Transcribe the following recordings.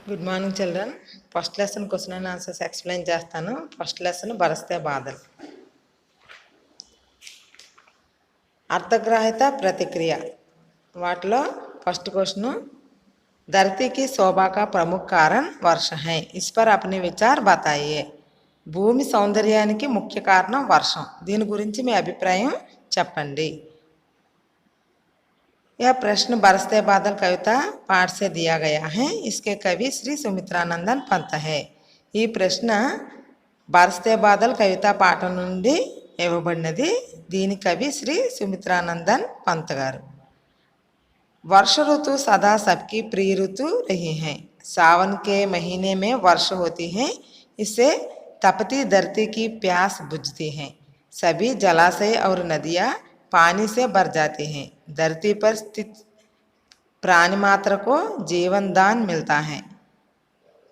Good morning children. First lesson question and answers explain చేస్తాను. First lesson బరస్తే బాధలు. అర్థగ్రాహిత ప్రతిక్రియ. వాటిలో first question, धरती की शोभा का प्रमुख कारण वर्ष है, इस पर अपने विचार बताइए. భూమి సౌందర్యానికి ముఖ్య కారణం వర్షం, దీని గురించి మీ అభిప్రాయం చెప్పండి. यह प्रश्न बरसते बादल कविता पाठ से दिया गया है. इसके कवि श्री सुमित्रानंदन पंत है. ఈ ప్రశ్న బరస్తే బాదల్ కవితా పాఠం నుండి ఇవ్వబడినది. దీని కవి శ్రీ సుమిత్రానందన్ పంత్ గారు. वर्ष ऋतु सदा सबकी प्रिय ऋतु रही है. सावन के महीने में वर्ष होती है. इससे तपती धरती की प्यास बुझती है. सभी जलाशय और नदियाँ पानी से भर जाती हैं. धरती पर स्थित प्राणी मात्र को जीवन दान मिलता है.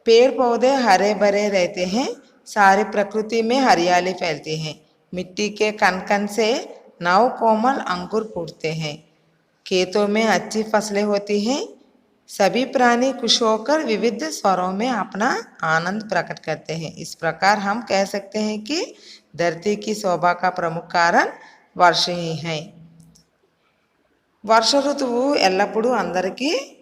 पेड़ पौधे हरे भरे रहते हैं. सारी प्रकृति में हरियाली फैलती है. मिट्टी के कण कण से नव कोमल अंकुर फूटते हैं. खेतों में अच्छी फसलें होती हैं. सभी प्राणी खुश होकर विविध स्वरों में अपना आनंद प्रकट करते हैं. इस प्रकार हम कह सकते हैं कि धरती की शोभा का प्रमुख कारण वर्ष ही है. వర్ష ఋతువు ఎల్లప్పుడూ అందరికీ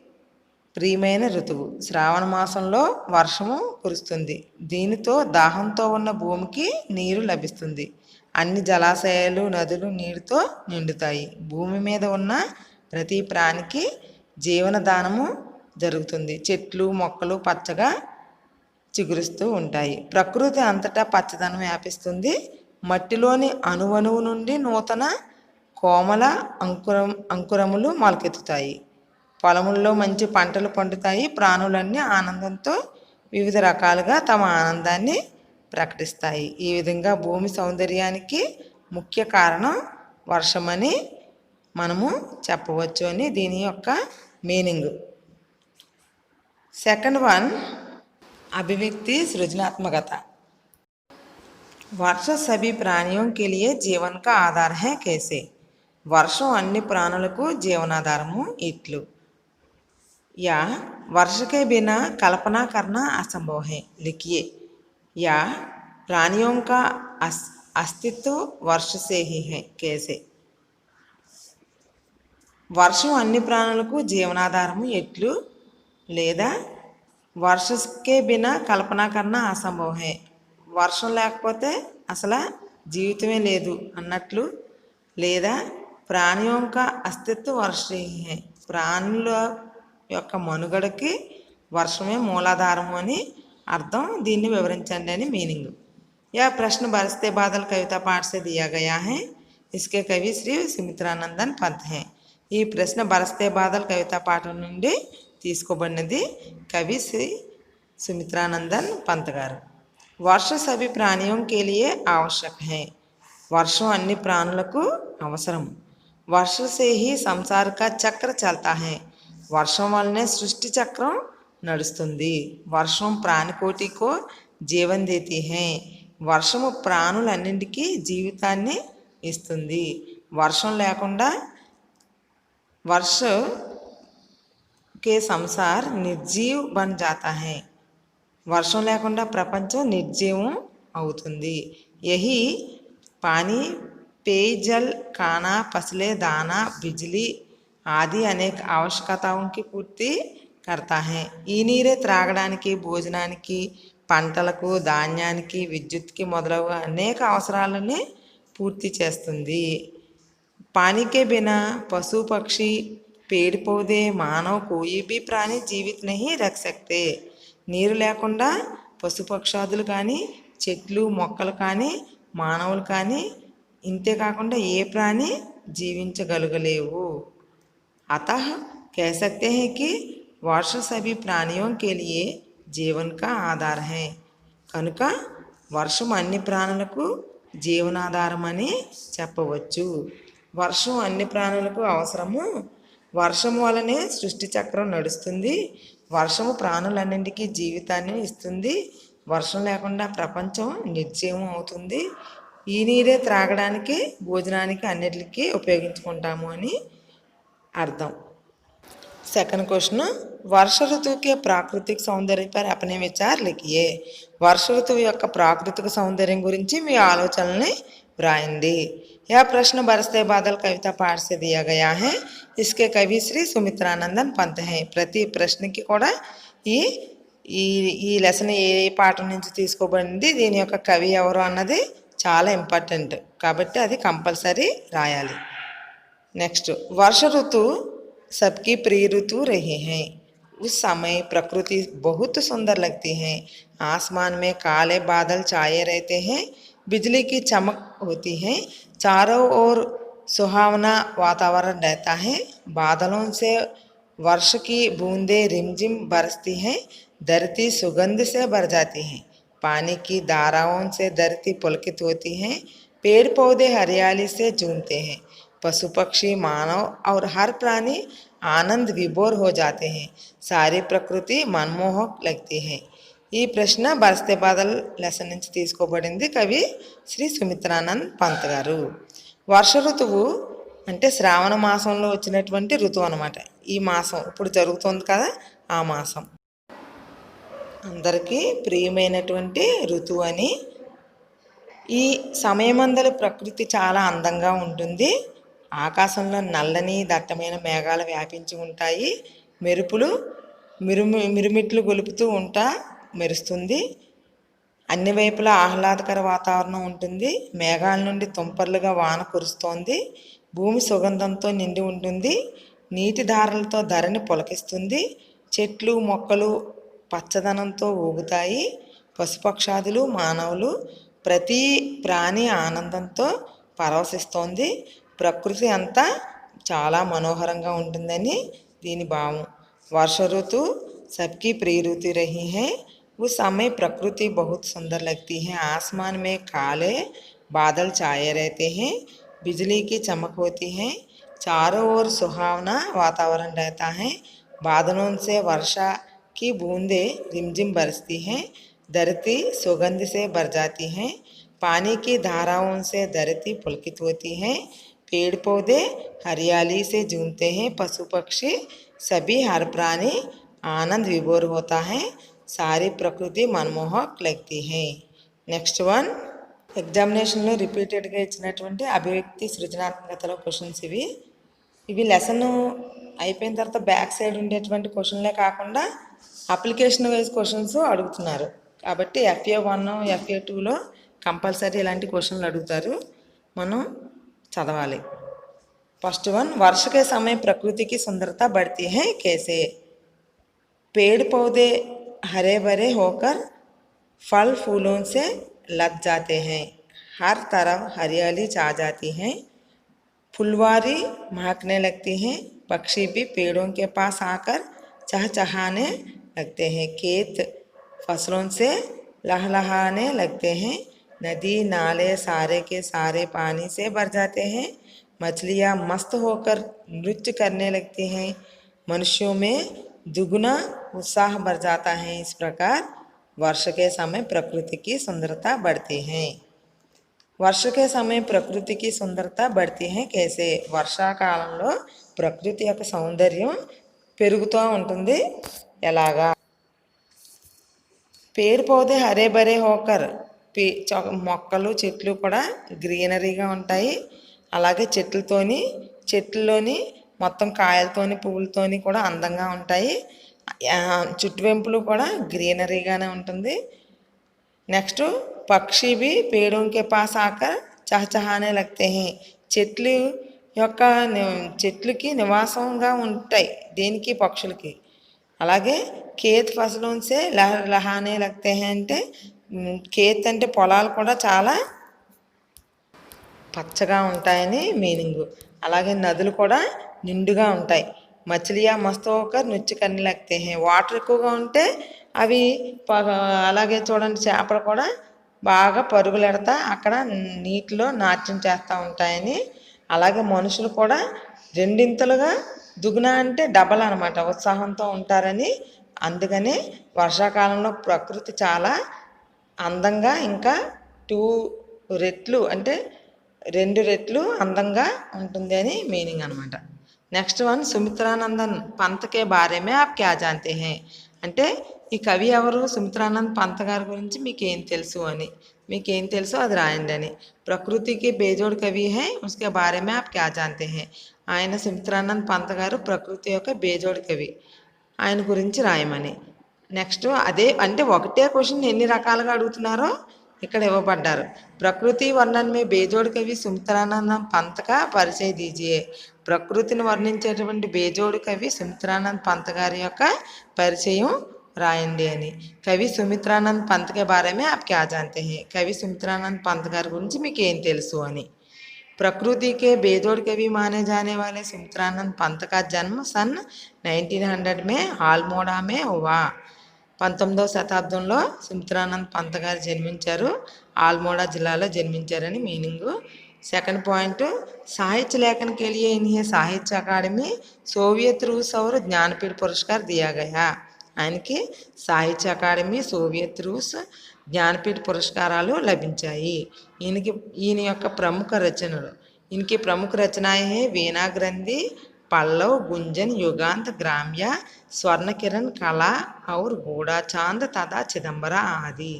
ప్రియమైన ఋతువు. శ్రావణ మాసంలో వర్షము కురుస్తుంది. దీనితో దాహంతో ఉన్న భూమికి నీరు లభిస్తుంది. అన్ని జలాశయాలు, నదులు నీటితో నిండుతాయి. భూమి మీద ఉన్న ప్రతి ప్రాణికి జీవనదానము జరుగుతుంది. చెట్లు మొక్కలు పచ్చగా చిగురుస్తూ ఉంటాయి. ప్రకృతి అంతటా పచ్చదనం వ్యాపిస్తుంది. మట్టిలోని అణువణువు నుండి నూతన కోమల అంకురములు మొలకెత్తుతాయి. పొలముల్లో మంచి పంటలు పండుతాయి. ప్రాణులన్నీ ఆనందంతో వివిధ రకాలుగా తమ ఆనందాన్ని ప్రకటిస్తాయి. ఈ విధంగా భూమి సౌందర్యానికి ముఖ్య కారణం వర్షమని మనము చెప్పవచ్చు అని దీని యొక్క మీనింగ్. సెకండ్ వన్, అభివ్యక్తి సృజనాత్మకత. वर्ष सभी प्राणियों के लिए जीवन का आधार है कैसे. వర్షం అన్ని ప్రాణులకు జీవనాధారము ఇట్లు. या वर्ष के बिना कल्पना करना असंभव है. लिखिए. या प्राणियों का अस्तित्व वर्ष से ही है कैसे. వర్షం అన్ని ప్రాణులకు జీవనాధారము ఎట్లు, లేదా వర్షకే బినా కల్పన కన్నా అసంభవం హే, వర్షం లేకపోతే అసలు జీవితమే లేదు అన్నట్లు, లేదా ప్రాణి యొక్క అస్తిత్వ వర్షే హే, ప్రాణుల యొక్క మనుగడకి వర్షమే మూలాధారము అని అర్థం. దీన్ని వివరించండి అని మీనింగ్. యా ప్రశ్న బరస్తే బాదల్ కవితా పాఠ సే దియా గయా హై. ఇస్కే కవి శ్రీ సుమిత్రానందన్ పంత్ హై. ఈ ప్రశ్న బరస్తే బాదల్ కవితా పాఠం నుండి తీసుకోబడినది. కవి శ్రీ సుమిత్రానందన్ పంత్ గారు. వర్ష సభి ప్రాణియోం కే లియే ఆవశ్యక హై. వర్షం అన్ని ప్రాణులకు అవసరం. వర్ష సే హీ సంసార్ కా చక్ర చల్తా హై. వర్షం వల్లనే సృష్టి చక్రం నడుస్తుంది. వర్షం ప్రాణికోటికో జీవన్ దేతి హై. వర్షము ప్రాణులన్నింటికీ జీవితాన్ని ఇస్తుంది. వర్షం లేకుండా वर्ष के संसार निर्जीव बन जाता है. వర్షం లేకుండా ప్రపంచం నిర్జీవం అవుతుంది. यही पानी, पेयजल, खाना, फसलें, दाना, बिजली आदि अनेक आवश्यकताओं की पूर्ति करता है. ఈ నీరే త్రాగడానికి, భోజనానికి, పంటలకు, ధాన్యానికి, విద్యుత్కి మొదలగు అనేక అవసరాలని పూర్తి చేస్తుంది. पानी के बिना पशु पक्षी, पेड़ पौधे, मानव कोई भी प्राणी जीवित नहीं रख सकते. నీరు లేకుండా పశుపక్షాదులు కానీ, చెట్లు మొక్కలు కానీ, మానవులు కానీ, ఇంతేకాకుండా ఏ ప్రాణి జీవించగలగలేవు. अतः कह सकते हैं कि वर्ष सभी प्राणियों के लिए जीवन का आधार है. కనుక వర్షం అన్ని ప్రాణులకు జీవనాధారమని చెప్పవచ్చు. వర్షం అన్ని ప్రాణులకు అవసరము. వర్షము వలనే సృష్టి చక్రం నడుస్తుంది. వర్షము ప్రాణులన్నింటికీ జీవితాన్ని ఇస్తుంది. వర్షం లేకుండా ప్రపంచం నిర్జీవం అవుతుంది. ఈ నీరే త్రాగడానికి, భోజనానికి, అన్నిటికీ ఉపయోగించుకుంటాము అని అర్థం. सेकंड क्वेश्चन, वर्ष ऋतु के प्राकृतिक सौंदर्य पर अपने विचार लिखिए. वर्ष ऋतुవు యొక్క ప్రాకృతిక సౌందర్యం గురించి మీ ఆలోచనల్ని వ్రాయండి. यह प्रश्न बरसते बादल कविता पाठ से दिया गया है. इसके कवि श्री సుమిత్రానందన్ పంత్ हैं. ప్రతి ప్రశ్నకి కూడా ఈ ఈ ఈ లెసన్ ఏ పాఠం నుంచి తీసుకోబడింది, దీని యొక్క కవి ఎవరు అన్నది చాలా ఇంపార్టెంట్ కాబట్టి అది కంపల్సరీ రాయాలి. नेक्स्ट, वर्ष ऋतु सबकी प्रिय ऋतु रही है. उस समय प्रकृति बहुत सुंदर लगती है. आसमान में काले बादल छाए रहते हैं, बिजली की चमक होती है, चारों ओर सुहावना वातावरण रहता है. बादलों से वर्ष की बूंदें रिमझिम बरसती हैं, धरती सुगंध से भर जाती है. पानी की धाराओं से धरती पुलकित होती है. पेड़ पौधे हरियाली से झूमते हैं. पशु पक्षी मानव और हर प्राणी आनंद विभोर हो जाते हैं. सारी प्रकृति मनमोहक लगती है. ఈ ప్రశ్న బరస్తే బాదల్ లెసన్ నుంచి తీసుకోబడింది. కవి శ్రీ సుమిత్రానంద్ పంత్ గారు. వర్ష ఋతువు అంటే శ్రావణ మాసంలో వచ్చినటువంటి ఋతువు అనమాట. ఈ మాసం ఇప్పుడు జరుగుతుంది కదా, ఆ మాసం అందరికీ ప్రియమైనటువంటి ఋతువు అని. ఈ సమయమందలి ప్రకృతి చాలా అందంగా ఉంటుంది. ఆకాశంలో నల్లని దట్టమైన మేఘాలు వ్యాపించి ఉంటాయి. మెరుపులు మిరుమిట్లు గొలుపుతూ మెరుస్తుంది. అన్ని వైపులా ఆహ్లాదకర వాతావరణం ఉంటుంది. మేఘాల నుండి తుంపర్లుగా వాన కురుస్తోంది. భూమి సుగంధంతో నిండి ఉంటుంది. నీటి ధారలతో ధరని పులకిస్తుంది. చెట్లు మొక్కలు పచ్చదనంతో ఊగుతాయి. పశుపక్షాదులు మానవులు ప్రతి ప్రాణి ఆనందంతో పరవశిస్తోంది. ప్రకృతి అంతా చాలా మనోహరంగా ఉంటుందని దీని భావం. వర్ష ఋతు सबकी प्रिय ऋतु रही है. उस समय प्रकृति बहुत सुंदर लगती है. आसमान में काले बादल छाए रहते हैं, बिजली की चमक होती है, चारों ओर सुहावना वातावरण रहता है. बादलों से वर्षा की बूंदें रिमझिम बरसती हैं, धरती सुगंध से भर जाती है. पानी की धाराओं से धरती पुलकित होती है. पेड़ पौधे हरियाली से झूमते हैं. पशु पक्षी सभी हर प्राणी आनंद विभोर होता है. सारी प्रकृति मनमोहक लगती है. నెక్స్ట్ వన్, ఎగ్జామినేషన్లో రిపీటెడ్గా ఇచ్చినటువంటి అభివ్యక్తి సృజనాత్మకతలో క్వశ్చన్స్ ఇవి లెసన్ అయిపోయిన తర్వాత బ్యాక్ సైడ్ ఉండేటువంటి క్వశ్చన్లే కాకుండా అప్లికేషన్ వైజ్ క్వశ్చన్స్ అడుగుతున్నారు. కాబట్టి FA1 FA2లో కంపల్సరీ ఇలాంటి క్వశ్చన్లు అడుగుతారు, మనం చదవాలి. फर्स्ट वन, वर्ष के समय प्रकृति की सुंदरता बढ़ती है कैसे. पेड़ पौधे हरे भरे होकर फल फूलों से लद जाते हैं. हर तरफ हरियाली छा जाती है. फुलवारी महकने लगती हैं. पक्षी भी पेड़ों के पास आकर चहचहाने लगते हैं. खेत फसलों से लहलहाने लगते हैं. नदी नाले सारे के सारे पानी से भर जाते हैं. मछलियाँ मस्त होकर नृत्य करने लगती हैं. मनुष्यों में दुगुना उत्साह भर जाता है. इस प्रकार वर्ष के समय प्रकृति की सुंदरता बढ़ती है. वर्ष के समय प्रकृति की सुंदरता बढ़ती है कैसे. వర్షాకాలంలో ప్రకృతి యొక్క సౌందర్యం పెరుగుతూ ఉంటుంది ఎలాగా. पेड़ पौधे हरे भरे होकर మొక్కలు చెట్లు కూడా గ్రీనరీగా ఉంటాయి. అలాగే చెట్లలోని మొత్తం కాయలతోని పువ్వులతోని కూడా అందంగా ఉంటాయి. చుట్టువెంపులు కూడా గ్రీనరీగానే ఉంటుంది. నెక్స్ట్, పక్షి भी पेड़ों के पास आकर चहचहाने लगते हैं. చెట్లుకి నివాసంగా ఉంటాయి దేనికి, పక్షులకి. అలాగే ఖేత్ ఫసలోన్ సే లహలహానే లగ్తే హై అంటే ఖేత్ అంటే పొలాలు కూడా చాలా పచ్చగా ఉంటాయని మీనింగు. అలాగే నదులు కూడా నిండుగా ఉంటాయి. మచిలియా మస్తు ఒక నృత్యకర్ని లగ్తే హై. వాటర్ ఎక్కువగా ఉంటే అవి అలాగే చూడండి చేపలు కూడా బాగా పరుగులెడతా అక్కడ నీటిలో నాట్యం చేస్తూ ఉంటాయని. అలాగే మనుషులు కూడా రెండింతలుగా దుగున అంటే డబల్ అనమాట ఉత్సాహంతో ఉంటారని. అందుకని వర్షాకాలంలో ప్రకృతి చాలా అందంగా ఇంకా 2 రెట్లు అంటే 2 రెట్లు అందంగా ఉంటుంది అని మీనింగ్ అనమాట. నెక్స్ట్ వన్ సుమిత్రానందన్ పంత్ కే బారే మే ఆప్ క్యా జాంతే హై అంటే ఈ కవి ఎవరు, సుమిత్రానంద్ పంత్ గారి గురించి మీకేం తెలుసు అని, మీకేం తెలుసో అది రాయండి అని. ప్రకృతికి బేజోడ్ కవి హై ఉస్కే బారే మే ఆప్ క్యా జాంతే హై, ఆయన సుమిత్రానంద్ పంత్ గారు ప్రకృతి యొక్క బేజోడ్ కవి, ఆయన గురించి రాయమని. నెక్స్ట్ అదే అంటే ఒకటే క్వశ్చన్ ఎన్ని రకాలుగా అడుగుతున్నారో ఇక్కడ ఇవ్వబడ్డారు. ప్రకృతి వర్ణన్ మే బేజోడ్ కవి సుమిత్రానందం పంత్ కా పరిచయ దీజియే, ప్రకృతిని వర్ణించేటువంటి బేజోడు కవి సుమిత్రానంద్ పంత్ గారి యొక్క పరిచయం రాయండి అని. కవి సుమిత్రానంద్ పంత్ కే బారే మే ఆప్ క్యా జాంతే హై, కవి సుమిత్రానంద్ పంత్ గారి గురించి మీకు ఏం తెలుసు అని. प्रकृति के बेजोड़ कवि माने जाने वाले सुमित्रानंद पंत का जन्म सन 1900 में हालमोड़ा में हुआ. 19వ శతాబ్దంలో సుమిత్రానంద్ పంత్ గారు జన్మించారు, ఆల్మోడా జిల్లాలో జన్మించారని మీనింగు. सेकंड पॉइंट, साहित्य लेखन के लिए इन्हें साहित्य अकादमी, सोवियत रूस और ज्ञानपीठ पुरस्कार दिया गया. ఆయనకి సాహిత్య అకాడమీ, సోవియత్ రూస్, జ్ఞానపీఠ పురస్కారాలు లభించాయి. ఈయన యొక్క ప్రముఖ రచనలు, इनकी प्रमुख रचनाएं हैं वीणा ग्रंथि, पल्लव, गुंजन, युगांत, ग्राम्य, स्वर्ण किरण, कला और गूढ़ा चांद तथा चिदंबरा आदि.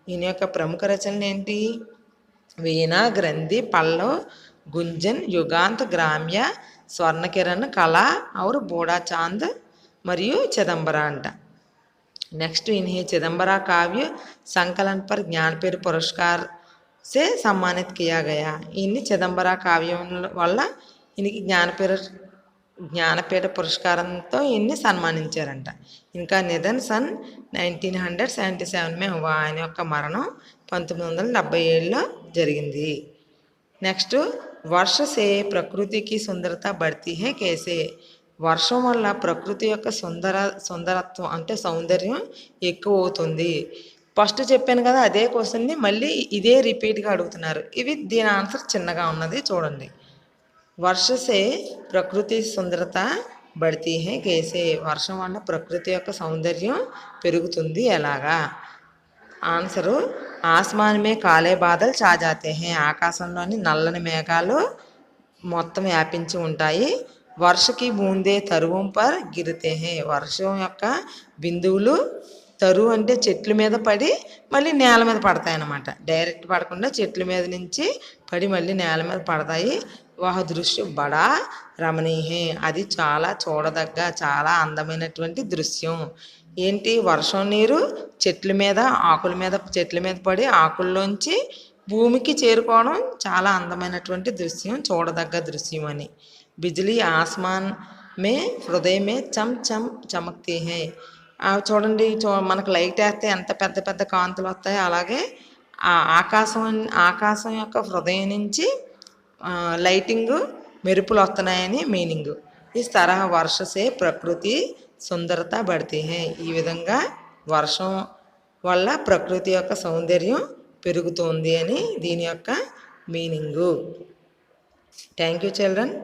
ఈయన యొక్క ప్రముఖ రచనలు ఏంటి? వీణా గ్రంథి, పల్లవ్, గుంజన్, యుగాంత్, గ్రామ్య, స్వర్ణ కిరణ్, కళ और బూడా చాంద్ మరియు చిదంబర అంట. నెక్స్ట్ इन्हें चिदंबरा काव्य संकलन पर ज्ञानपीठ पुरस्कार से सम्मानित किया गया. ఇన్ని చిదంబర కావ్యం వల్ల ఈయనకి జ్ఞానపీఠ పురస్కారంతో ఈయన్ని సన్మానించారంట. ఇంకా నిధన్ సన్ 1977 మే హువా, ఆయన యొక్క మరణం 1977లో జరిగింది. నెక్స్ట్, వర్ష సే ప్రకృతికి సుందరత బఢతీ హై కేసే, వర్షం వల్ల ప్రకృతి యొక్క సుందరత్వం అంటే సౌందర్యం ఎక్కువ అవుతుంది. ఫస్ట్ చెప్పాను కదా అదే క్వశ్చన్ని మళ్ళీ ఇదే రిపీట్గా అడుగుతున్నారు. దీని ఆన్సర్ చిన్నగా ఉన్నది చూడండి. వర్ష సే ప్రకృతి సుందరత బఢతీ హై కేసే, వర్షం వల్ల ప్రకృతి యొక్క సౌందర్యం పెరుగుతుంది ఎలాగా? ఆన్సరు ఆస్మాన్ మే కాలే బాదల్ ఛా జాతే హై, ఆకాశంలోని నల్లని మేఘాలు మొత్తం వ్యాపించి ఉంటాయి. వర్షకి బూందే తరువం పర్ గిరితే హై, వర్షం యొక్క బిందువులు తరువు అంటే చెట్ల మీద పడి మళ్ళీ నేల మీద పడతాయి అన్నమాట. డైరెక్ట్ పడకుండా చెట్ల మీద నుంచి పడి మళ్ళీ నేల మీద పడతాయి. వహ దృశ్యం బడా రమణీయే, అది చాలా చూడదగ్గ చాలా అందమైనటువంటి దృశ్యం. ఏంటి? వర్షం నీరు చెట్ల మీద పడి ఆకుల్లోంచి భూమికి చేరుకోవడం చాలా అందమైనటువంటి దృశ్యం, చూడదగ్గ దృశ్యం అని. బిజ్లీ ఆస్మాన్ మే హృదయ మే చమ్ చమ్ చమక్తీ హై, చూడండి మనకు లైట్ వేస్తే ఎంత పెద్ద పెద్ద కాంతులు వస్తాయో అలాగే ఆ ఆకాశం యొక్క హృదయం నుంచి లైటింగ్ మెరుపులు వస్తున్నాయని మీనింగు. ఇస్ తరహ వర్ష సే ప్రకృతి సుందరత బఢతీ హై, ఈ విధంగా వర్షం వల్ల ప్రకృతి యొక్క సౌందర్యం పెరుగుతుంది అని దీని యొక్క మీనింగు. Thank you children.